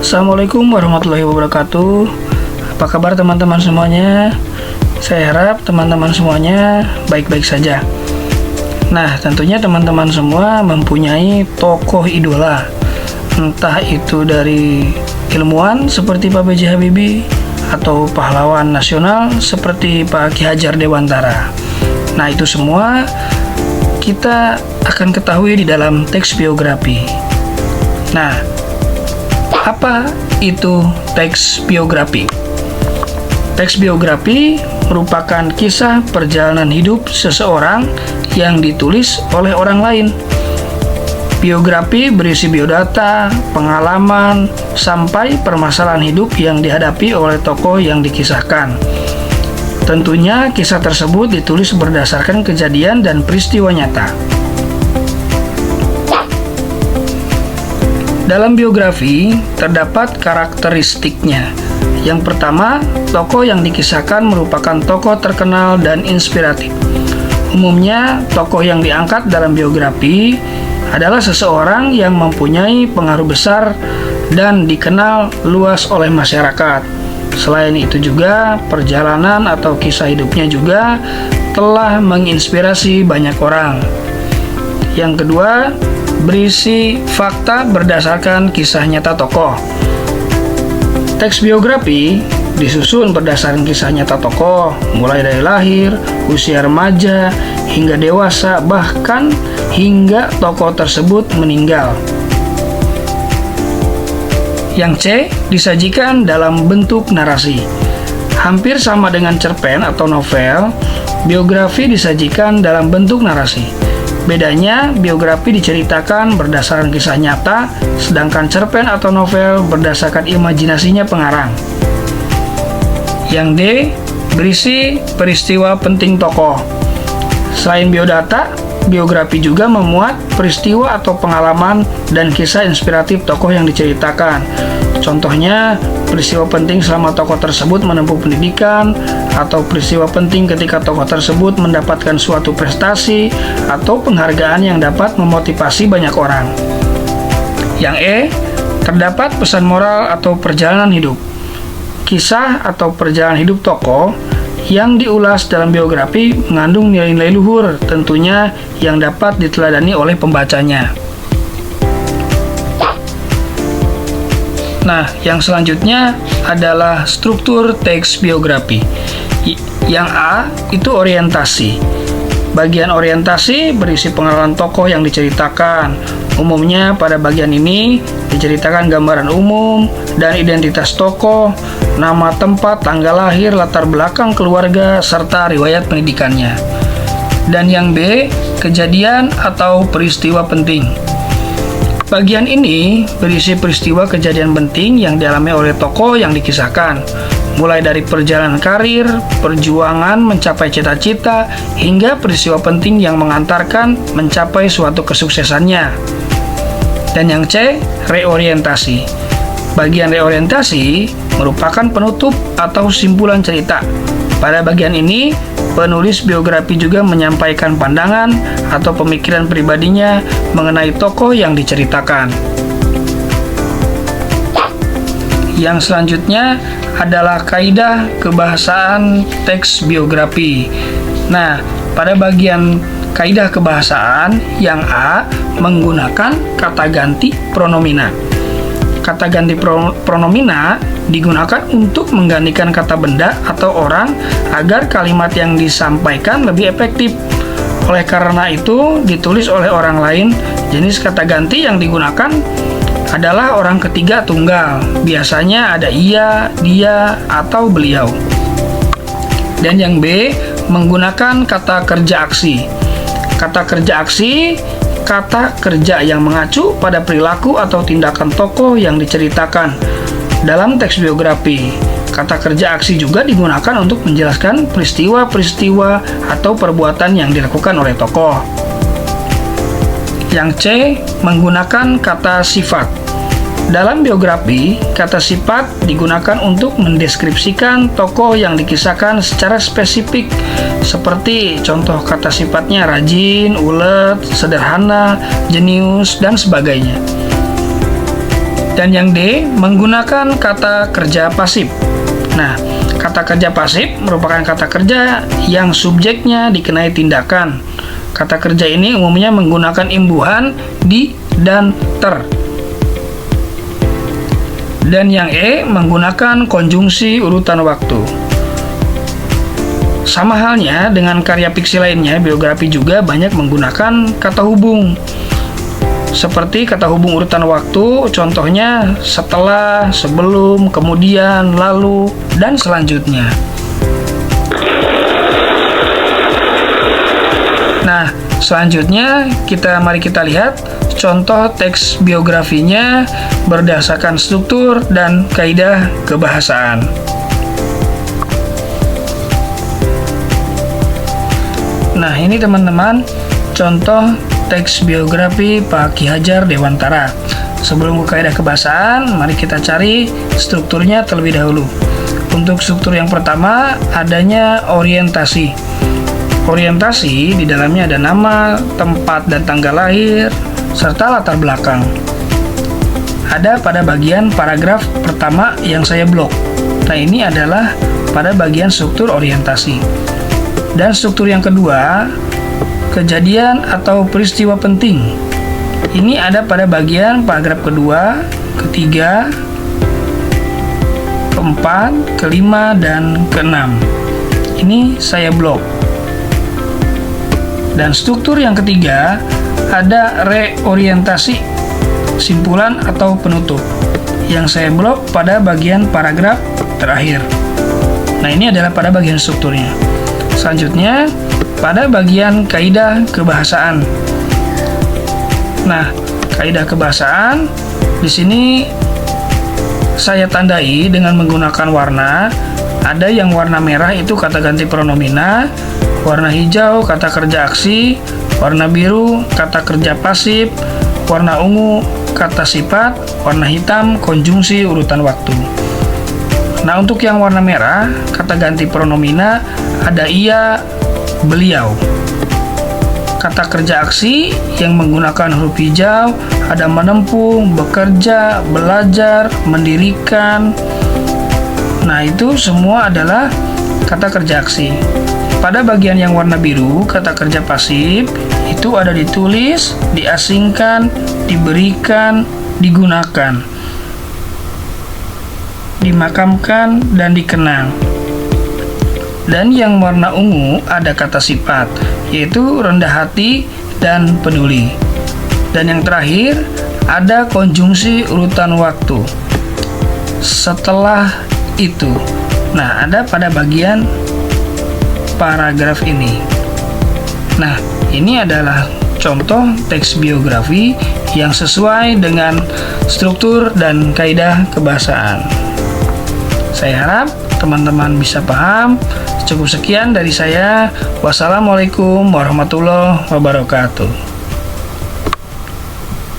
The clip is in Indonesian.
Assalamualaikum warahmatullahi wabarakatuh. Apa kabar teman-teman semuanya? Saya harap teman-teman semuanya baik-baik saja. Nah, tentunya teman-teman semua mempunyai tokoh idola, entah itu dari ilmuwan seperti Pak B.J. Habibie atau pahlawan nasional seperti Pak Ki Hajar Dewantara. Nah, itu semua kita akan ketahui di dalam teks biografi. Nah, apa itu teks biografi? Teks biografi merupakan kisah perjalanan hidup seseorang yang ditulis oleh orang lain. Biografi berisi biodata, pengalaman, sampai permasalahan hidup yang dihadapi oleh tokoh yang dikisahkan. Tentunya kisah tersebut ditulis berdasarkan kejadian dan peristiwa nyata. Dalam biografi terdapat karakteristiknya. Yang pertama, tokoh yang dikisahkan merupakan tokoh terkenal dan inspiratif. Umumnya, tokoh yang diangkat dalam biografi adalah seseorang yang mempunyai pengaruh besar dan dikenal luas oleh masyarakat. Selain itu juga, perjalanan atau kisah hidupnya juga telah menginspirasi banyak orang. Yang kedua, berisi fakta berdasarkan kisah nyata tokoh. Teks biografi disusun berdasarkan kisah nyata tokoh, mulai dari lahir, usia remaja, hingga dewasa, bahkan hingga tokoh tersebut meninggal. Yang C, disajikan dalam bentuk narasi. Hampir sama dengan cerpen atau novel, biografi disajikan dalam bentuk narasi. Bedanya, biografi diceritakan berdasarkan kisah nyata, sedangkan cerpen atau novel berdasarkan imajinasinya pengarang. Yang D, berisi peristiwa penting tokoh. Selain biodata, biografi juga memuat peristiwa atau pengalaman dan kisah inspiratif tokoh yang diceritakan. Contohnya, peristiwa penting selama tokoh tersebut menempuh pendidikan, atau peristiwa penting ketika tokoh tersebut mendapatkan suatu prestasi atau penghargaan yang dapat memotivasi banyak orang. Yang E, terdapat pesan moral atau perjalanan hidup. Kisah atau perjalanan hidup tokoh yang diulas dalam biografi mengandung nilai-nilai luhur, tentunya yang dapat diteladani oleh pembacanya. Nah, yang selanjutnya adalah struktur teks biografi. Yang A itu orientasi. Bagian orientasi berisi pengalaman tokoh yang diceritakan. Umumnya pada bagian ini diceritakan gambaran umum dan identitas tokoh, nama tempat, tanggal lahir, latar belakang keluarga, serta riwayat pendidikannya. Dan yang B, kejadian atau peristiwa penting. Bagian ini berisi peristiwa kejadian penting yang dialami oleh tokoh yang dikisahkan, mulai dari perjalanan karir, perjuangan mencapai cita-cita, hingga peristiwa penting yang mengantarkan mencapai suatu kesuksesannya. Dan yang C, reorientasi. Bagian reorientasi merupakan penutup atau simpulan cerita. Pada bagian ini, penulis biografi juga menyampaikan pandangan atau pemikiran pribadinya mengenai tokoh yang diceritakan. Yang selanjutnya adalah kaidah kebahasaan teks biografi. Nah, pada bagian kaidah kebahasaan, yang A menggunakan kata ganti pronomina. Kata ganti pronomina digunakan untuk menggantikan kata benda atau orang agar kalimat yang disampaikan lebih efektif. Oleh karena itu, ditulis oleh orang lain. Jenis kata ganti yang digunakan adalah orang ketiga tunggal. Biasanya ada ia, dia, atau beliau. Dan yang B, menggunakan kata kerja aksi. Kata kerja aksi, kata kerja yang mengacu pada perilaku atau tindakan tokoh yang diceritakan dalam teks biografi. Kata kerja aksi juga digunakan untuk menjelaskan peristiwa-peristiwa atau perbuatan yang dilakukan oleh tokoh. Yang C, menggunakan kata sifat. Dalam biografi, kata sifat digunakan untuk mendeskripsikan tokoh yang dikisahkan secara spesifik, seperti contoh kata sifatnya rajin, ulet, sederhana, jenius, dan sebagainya. Dan yang D, menggunakan kata kerja pasif. Nah, kata kerja pasif merupakan kata kerja yang subjeknya dikenai tindakan. Kata kerja ini umumnya menggunakan imbuhan di dan ter. Dan yang E, menggunakan konjungsi urutan waktu. Sama halnya dengan karya fiksi lainnya, biografi juga banyak menggunakan kata hubung. Seperti kata hubung urutan waktu, contohnya setelah, sebelum, kemudian, lalu, dan selanjutnya. Nah, selanjutnya mari kita lihat contoh teks biografinya berdasarkan struktur dan kaidah kebahasaan. Nah, ini teman-teman contoh teks biografi Pak Ki Hajar Dewantara. Sebelum ke kaidah kebahasaan, mari kita cari strukturnya terlebih dahulu. Untuk struktur yang pertama, adanya orientasi. Orientasi di dalamnya ada nama, tempat dan tanggal lahir, serta latar belakang. Ada pada bagian paragraf pertama yang saya blok. Nah, ini adalah pada bagian struktur orientasi. Dan struktur yang kedua, kejadian atau peristiwa penting. Ini ada pada bagian paragraf kedua, ketiga, keempat, kelima, dan keenam. Ini saya blok. Dan struktur yang ketiga, ada reorientasi, simpulan atau penutup, yang saya blok pada bagian paragraf terakhir. Nah, ini adalah pada bagian strukturnya. Selanjutnya, pada bagian kaidah kebahasaan. Nah, kaidah kebahasaan di sini saya tandai dengan menggunakan warna. Ada yang warna merah itu kata ganti pronomina, warna hijau kata kerja aksi, warna biru kata kerja pasif, warna ungu kata sifat, warna hitam konjungsi urutan waktu. Nah, untuk yang warna merah kata ganti pronomina ada ia, beliau. Kata kerja aksi yang menggunakan huruf hijau ada menempuh, bekerja, belajar, mendirikan. Nah, itu semua adalah kata kerja aksi. Pada bagian yang warna biru, kata kerja pasif itu ada ditulis, diasingkan, diberikan, digunakan, dimakamkan, dan dikenang. Dan yang warna ungu ada kata sifat, yaitu rendah hati dan peduli. Dan yang terakhir ada konjungsi urutan waktu. Setelah itu. Nah, ada pada bagian paragraf ini. Nah, ini adalah contoh teks biografi yang sesuai dengan struktur dan kaidah kebahasaan. Saya harap teman-teman bisa paham. Cukup sekian dari saya. Wassalamualaikum warahmatullahi wabarakatuh.